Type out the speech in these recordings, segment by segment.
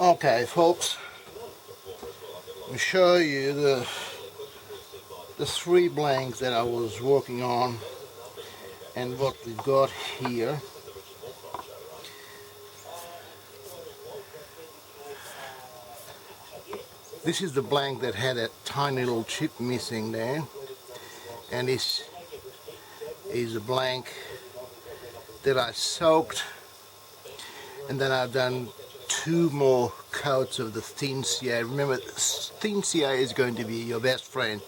Okay folks, I'll show you the three blanks that I was working on and what we've got here. This is the blank that had a tiny little chip missing there, and this is a blank that I soaked, and then I've done two more coats of the thin CA. Remember, thin CA is going to be your best friend.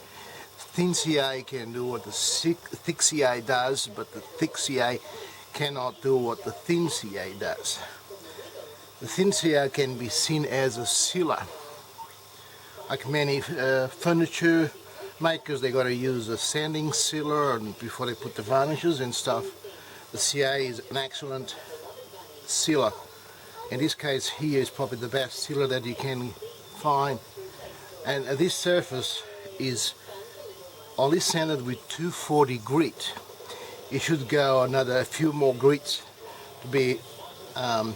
Thin CA can do what the thick CA does, but the thick CA cannot do what the thin CA does. The thin CA can be seen as a sealer. Like many furniture makers, they got to use a sanding sealer and before they put the varnishes and stuff. The CA is an excellent sealer. In this case here is probably the best sealer that you can find, and this surface is only sanded with 240 grit. It should go a few more grits to be to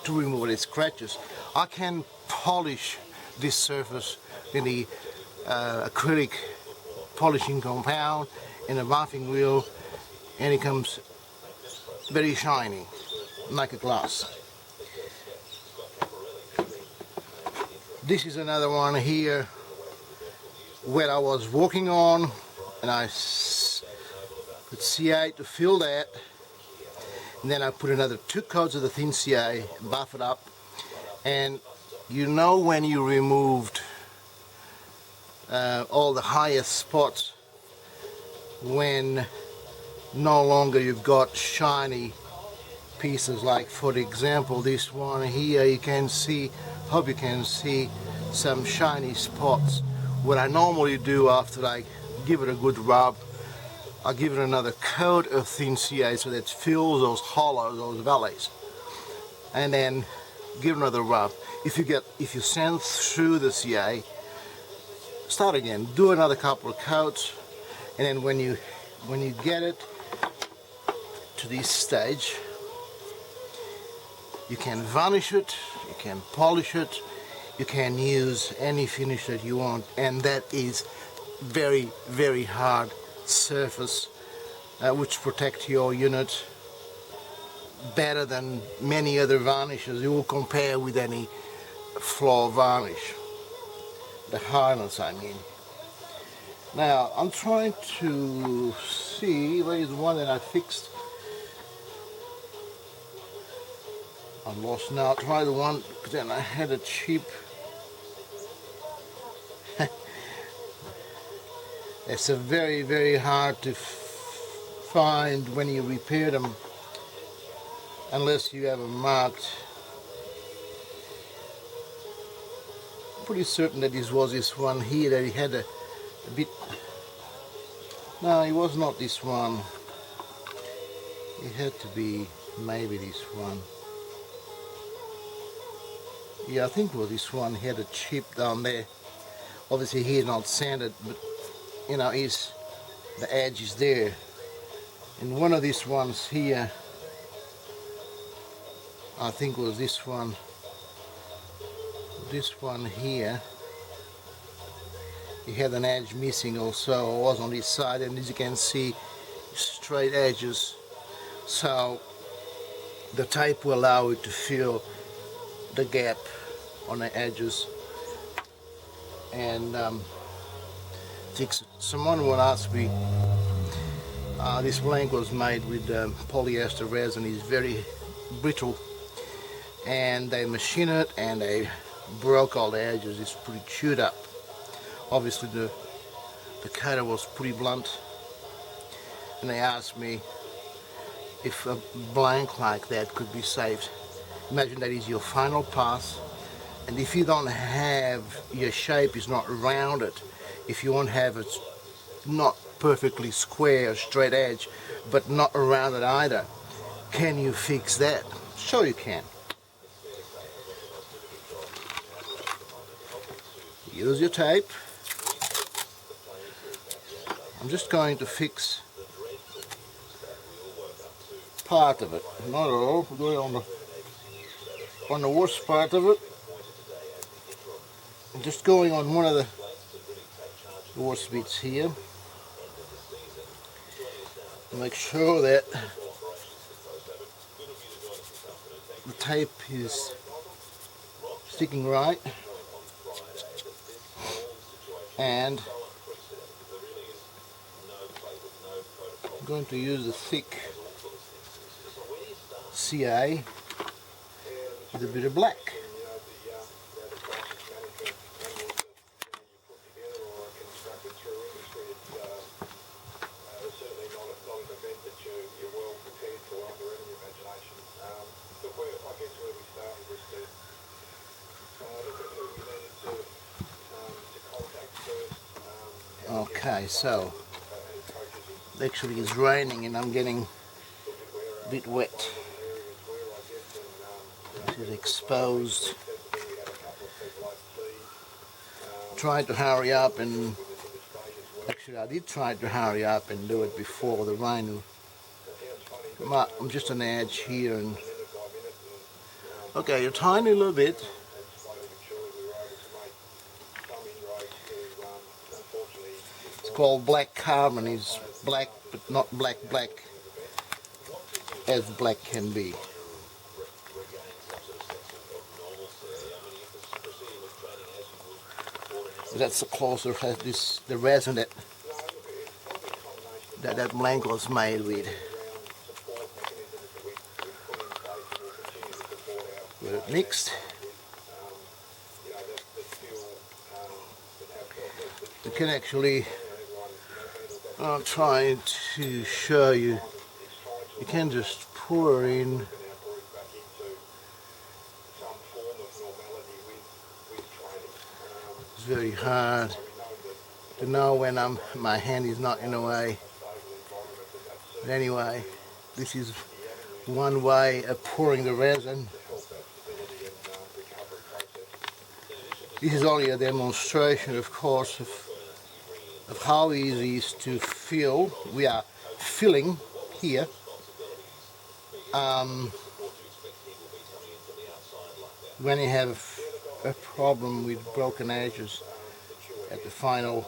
remove the scratches. I can polish this surface in the acrylic polishing compound and a buffing wheel, and it comes very shiny like a glass. This is another one here where I was working on, and I put CA to fill that, and then I put another 2 coats of the thin CA, buff it up, and you know when you removed all the highest spots, when no longer you've got shiny pieces, like for example this one here, you can see, hope you can see some shiny spots. What I normally do after I give it a good rub, I give it another coat of thin CA so that it fills those hollows, those valleys, and then give another rub. If you sand through the CA, start again, do another couple of coats, and then when you get it to this stage, you can varnish it, you can polish it, you can use any finish that you want, and that is very, very hard surface which protect your unit better than many other varnishes you will compare with any floor varnish. The hardness, I mean. Now I'm trying to see where is the one that I fixed. I'm lost now. I'll try the one, because then I had a cheap. It's a very, very hard to find when you repair them, unless you have them marked. I'm pretty certain that this was this one here, that he had a bit. No, it was not this one. It had to be maybe this one. Yeah, I think it was this one. He had a chip down there. Obviously he's not sanded, but you know, the edge is there. And one of these ones here, I think was this one. This one here, he had an edge missing also. It was on this side, and as you can see, straight edges. So the tape will allow it to fill the gap on the edges and fix it. Someone will ask me, this blank was made with polyester resin. It's very brittle, and they machine it and they broke all the edges. It's pretty chewed up. Obviously the cutter was pretty blunt, and they asked me if a blank like that could be saved. Imagine that is your final pass, and if you don't have, your shape is not rounded, if you won't have it not perfectly square, straight edge, but not rounded either. Can you fix that? Sure you can. Use your tape. I'm just going to fix part of it, not all. We're going on the worst part of it. I'm just going on one of the worst bits here. Make sure that the tape is sticking right, and I'm going to use a thick CA with a bit of black. Okay, so actually it's raining and I'm getting a bit wet. This is exposed. Tried to hurry up, and actually I did try to hurry up and do it before the rain. I'm just on the edge here, and okay, a tiny little bit. It's called black carbon. It's black, but not black as black can be. That's the closer has the resin that blank was made with. With it mixed, you can actually, I'm trying to show you, you can just pour in it's very hard to know when my hand is not in the way. But anyway, this is one way of pouring the resin. This is only a demonstration, of course, of how easy it is to fill. We are filling here. When you have a problem with broken edges at the final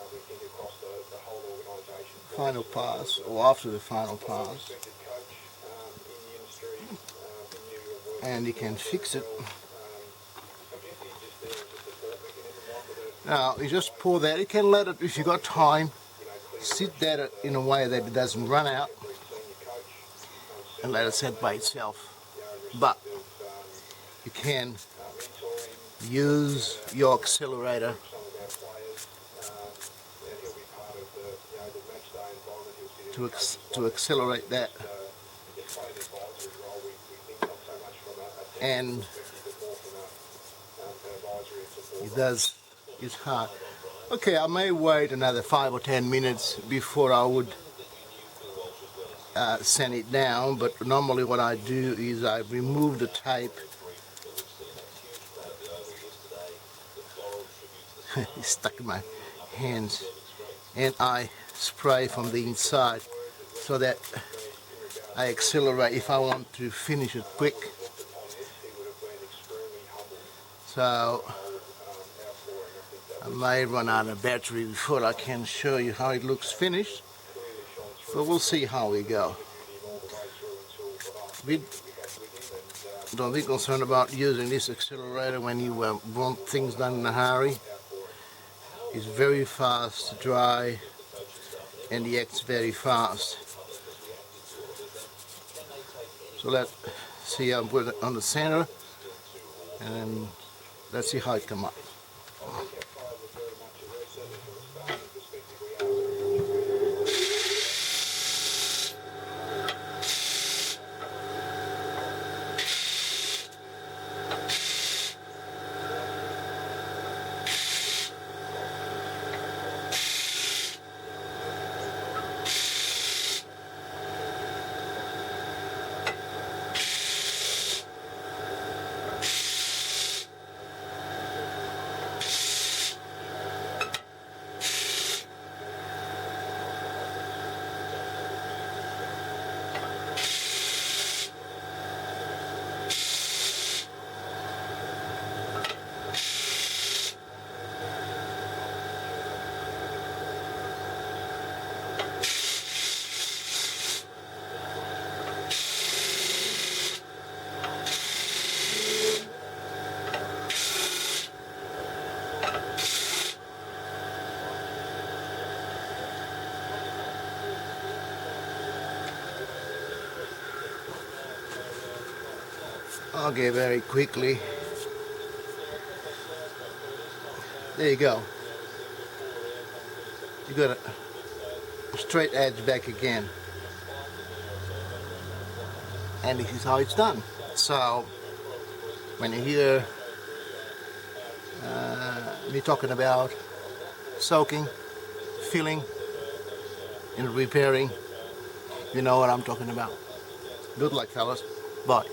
pass, or after the final pass, and you can fix it. Now you just pour that. You can let it, if you got time, sit that in a way that it doesn't run out, and let it set by itself. But you can use your accelerator to accelerate that, and it's hard. Okay, I may wait another 5 or 10 minutes before I would sand it down, but normally what I do is I remove the tape. It's stuck in my hands, and I spray from the inside so that I accelerate if I want to finish it quick. So I may run out of battery before I can show you how it looks finished, but we'll see how we go. Don't be concerned about using this accelerator when you want things done in a hurry. It's very fast to dry and it acts very fast. So let's see, I'll put it on the center and let's see how it comes up. Okay, very quickly. There you go. You got a straight edge back again. And this is how it's done. So when you hear me talking about soaking, filling, and repairing, you know what I'm talking about. Good luck, fellas. Bye.